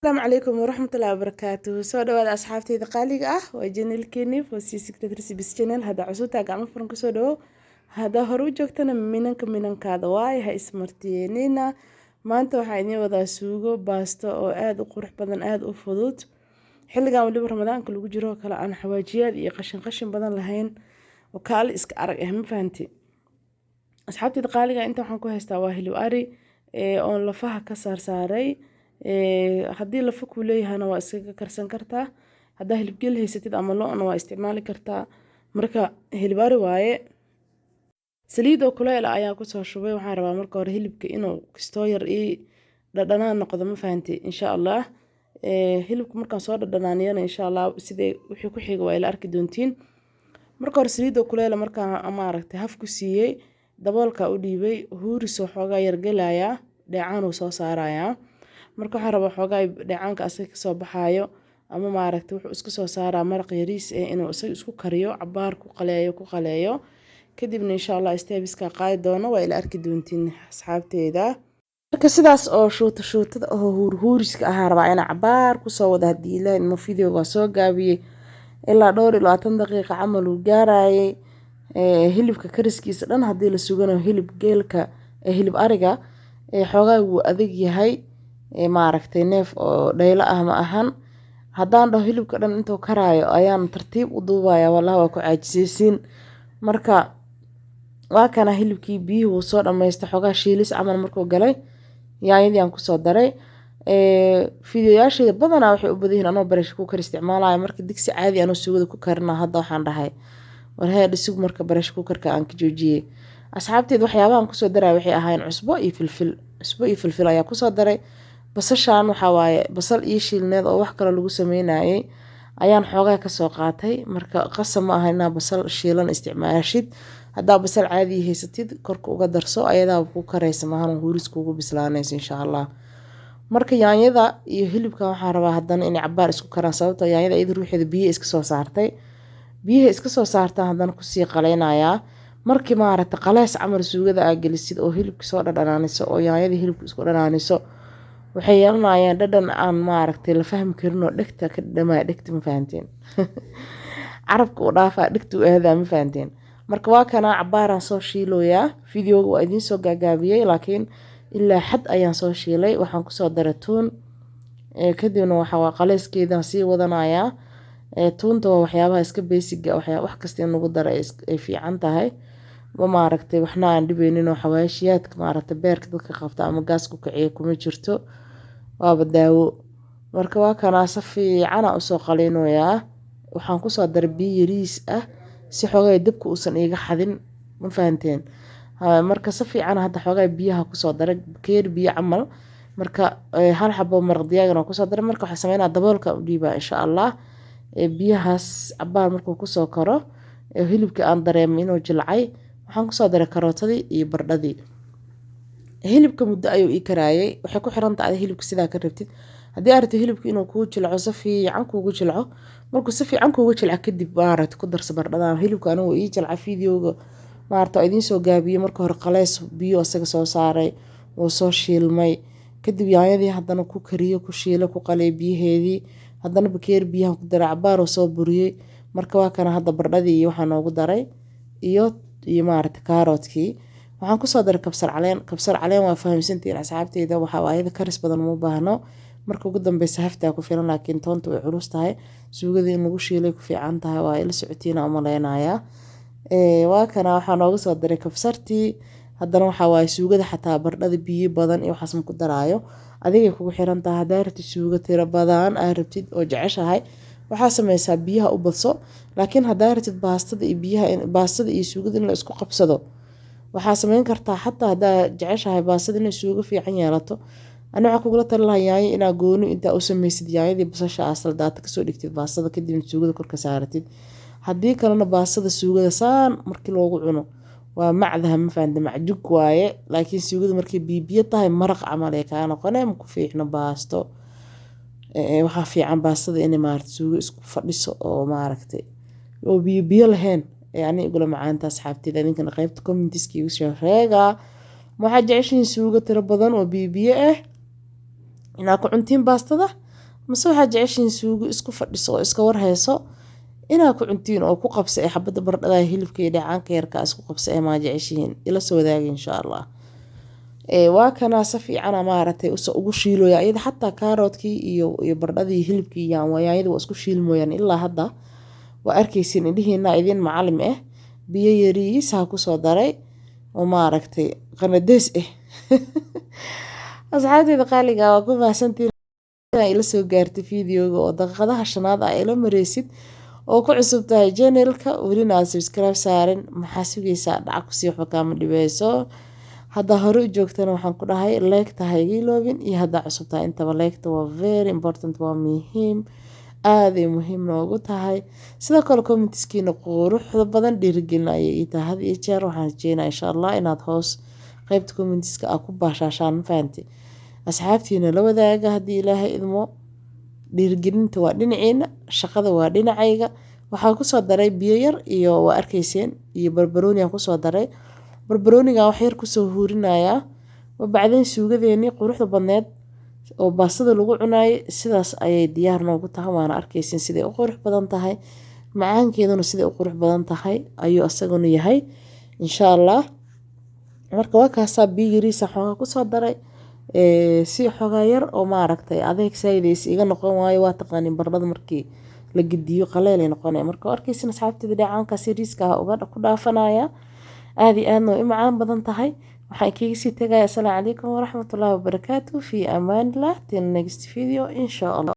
السلام عليكم ورحمة الله وبركاته سو dhawaad asxaabtayda qaaliga ah waa channelkeeni Fosi Secret Recipes channel hada cusubta gacmo furan ku soo dhawo hada hore u joogtana minankaada waay ha ismartiyeenina maanta waxaa idin wadaa suugo baasto oo aad u qurux badan aad u fudud xilligan waliba ramadaanka lagu jiro kala aan xawaajiyaad iyo qashin badan lahayn oo kaali iska arag ma fahanti asxaabtayda qaaliga inta waxaan ku haystaa waa hilib ari oo lafaha ka saaray haddii lafa ku leeyahana waa iskaga karsan kartaa haddaa hilib geel haysatid ama lo-na waa isticmaali kartaa marka hilib ari waaye saliid oo kuleyl ayaa kusoo shubay waxaan rabaa marka hore hilibka inuu kastoo yar ii dhadhanaan noqdo ma fahanti insha allah hilibka markaan soo dhadhanaaniyana insha allah sidee wixii ku xiga waa ila arki doontiin marka hore saliid oo kuleyl markaan maaragtay haf ku siiyey daboolka u dhiibay huurisoo xoogaa yar gelayaa dheecaan uu soo saarayaa marka waxaan rabaa xoogaa dheecaanka asaga ka soo baxaayo ama maaragtay wuxuu iska soo saaraa maraq yariis inuu isaga isku kariyo cabaar ku qaleeyo kadibna insha allah stebiska qaadi doono waa ila arki doontiin asxaabteeda marka sidaas oo shuutada oo huuriska ahaa rabaa inaan cabaar kusoo wada hadii ilaahay ma videoga soo gaabiyey ilaa dhowr iyo 20 daqiiqo camal uu gaarayay hilibka kariskiisa dhan hadii la suganayo hilib geelka hilib ariga xoogaa wuu adag yahay maaragtay neef oo dhaylo ah ma ahan haddaan dhaho hilibka dhan intuu karaayo ayaan tartiib u duubaya wallahi waa ku caajisaysiin marka waa kana hilibkii biyihii wuu soo dhammaystay xoogaa shiilis camal markuu galay yaanyadii aan kusoo daray fiidiyoyaashayda badanaa waxay u badan yihiin anoo barish kuukar isticmaalayo marka digsi caadi anoo sugada ku karina hadda waxaan dhahay warhee dhisig marka barish kuukarka aan ka joojiyey asxaabteed waxyaabahan kusoo daray waxay ahaayeen cusbo iyo filfil ayaa kusoo daray basashaan waxaa waaye basal iyo shiilneed oo wax kale lagu sameynayay ayaan xoogaa ka soo qaatay marka qasab ma aha inaa basal shiilan isticmaashid haddaa basal caadi haysatid korka uga darso ayadaa ku karaysa maahan huuris kuugu bislaanaysa insha allah marka yaanyada iyo hilibka waxaan rabaa haddana inay cabaar isku karaan sababtoo yaanyada iyada ruuxeeda biyo iska soo saartay biyaha iska soo saartaan haddana kusii qaleynayaa markii maaragtay qalees camal suugada aa gelisid oo hilibka soo dhadhanaaniso oo yaanyada hilibka isku dhadhanaaniso waxay yeelanayaan dhadhan aan maaragtay la fahmi karin oo dhegta ka dhamaay dhegta ma fahanteen carabka u dhaafaa dhegta u aadaa ma fahanteen marka waa kana cabaaraan soo shiiloyaa videoga waa idiin soo gaagaabiyey laakiin ilaa xad ayaan soo shiilay waxaan kusoo daray tuun kadibna waxaa qaleyskeedaan sii wadanayaa tuunta waa waxyaabaha iska basiga wax kasta in lagu daro ay fiican tahay ma maaragtay waxna aan dhibeynin oo xawaashiyaadka maaragtay beerka dadka qabta ama gaasku kiciya kuma jirto waaba daawo marka waa kana si fiican aan usoo qaleynayaa waxaan kusoo daray biyo yariis ah si xoogay dabka uusan iga xadin ma fahanteen marka si fiican hadda xoogay biyaha kusoo daray keer biyo camal marka hal xabo maraq digaagna kusoo daray marka waxa sameynaa daboolka u dhiibaa insha allah biyahaas cabaar markuu kusoo karo hilibka aan dareemo inuu jilcay waxaan kusoo daray karootadii iyo bardhadii hilibka muddo ayuu ii karaayay waxay ku xiran tahay hilibka sidaa ka rabtid haddii aad rabtid hilibka inuu kuu jilco si fiican kuugu jilco markuu si fiican kuugu jilco kadib maaragtay ku darso bardhada hilibka anigu ii jilca videoga maaragtay idiin soo gaabiyey marka hore qaleys biyo asaga soo saaray oo soo shiilmay kadib yaanyadii haddana ku kariyo ku shiilo ku qalay biyaheedii haddana bakeer biyahan ku daray cabaar oo soo buriyey marka waa kana hadda bardhadii iyo waxaa noogu daray iyo maaragtay kaaroodkii waxaan kusoo daray kabsar caleen waa fahamsantiin asxaabteyda waxaa ayada karis badan uma baahno marka ugu dambeysa haftaa ku filan laakiin toonta way culus tahay suugada in lagu shiilay ku fiican tahay waa ila socotiina umaleynayaa waa kana waxaa nooga soo daray kabsartii haddana waxaa waaye suugada xataa bardhada biyo badan iyo waxaas ma ku daraayo adigay kugu xiran tahay haddaa rabtid suugo tiro badan aa rabtid oo jeceshahay waxaa sameysaa biyaha u badso laakiin haddaa rabtid baastada iyo suugada in la isku qabsado waxaa sameyn kartaa xataa haddaa jeceshahay baastada inay suugo fiican yeelato ani waxaa kugula tali lahaa yaanyo inaa gooni intaa u sameysid yaanyadii basasha asal daata kasoo dhigtid baastada kadibna suugada korka saaratid haddii kalena baastada suugada saan markii loogu cuno waa macdaha ma fahamta macjug waaye laakiin suugada markay biyo tahay maraq camal ee kaa noqonee ma ku fiicno baasto waxaa fiican baastada inay maaragtay suugo isku fadhiso oo maaragtay oo biyo lahayn ani igula macaanta asxaabteeda idinkana qaybta commentiska igu soo sheega waxaa jeceshiin suugo tiro badan oo biyo ah inaa ku cuntiin baastada mase waxaad jeceshiin suugo isku fadhiso oo iska warhayso inaa ku cuntiin oo ku qabsa ee xabada baradhada hilibka iyo dheecaanka yarka isku qabsa ee maa jeceshihiin ila soo wadaagi insha allah. Waa kanaa si fiican maaragtay ugu shiilooya iyada xataa kaaroodkii iyo baradhadii hilibkii yaanyada waa isku shiilmooyaan ilaa hadda waa arkaysiin indhihiina idin macalim ah biyo yariis ha ku soo daray oo maaragtay qanadees ah. asxaabteyda qaaliga waa ku mahadsantiin ila soo gaartay fiidiyooga oo daqiiqadaha 5 ah ila mareysid oo ku cusub tahay channelka welina aad subscribe saarin maxaa sugaysaa dhac ku sii waxba kaama dhibeyso. hadda hore u joogtana waxaan ku dhahay like-ta ha iga iloobin iyo hadda cusub tahay intaba like-ta waa very important waa muhiim aad ay muhiim noogu tahay. sidoo kale commentiskiina quruxda badan dhiirigelin ayay ii tahay had iyo jeer waxaan rajeynayaa insha Allah inaad hoos qaybta commentiska aad ku baashaashaan ma fahanti asxaabtiina la wadaaga haddii ilaahay idmo. dhiirigelinta waa dhinaceena shaqada waa dhinacayga. waxaan ku soo daray biyo yar iyo waa arkayseen iyo barbarooni aan ku soo daray barbarooniga wax yar ku soo huurinayaa bacdeen suugadeeni quruxda badneed oo baastada lagu cunaay sidaas ayay diyaar noogu tahay waana arkaysiin siday u qurux badan tahay macaankeeduna siday u qurux badan tahay ayuu asaguna yahay insha Allah. marka waa kaasaa biyo yariis xoogaa ku soo daray si xoogaa yar oo maaragtay adeeg saydeys iga noqon waayo waa taqaanin baradhada markii la gidiyo qaleel ay noqonay marka arkaysiin asxaabteyda dheecaankaas yariiska uga ku dhaafanaya aad iyo aadna u macaan badan tahay. waxaan kaga sii tagayaa. assalaamu calaykum waraxmatullaahi wabarakaatuh. fi amaan illah till next video insha Allah.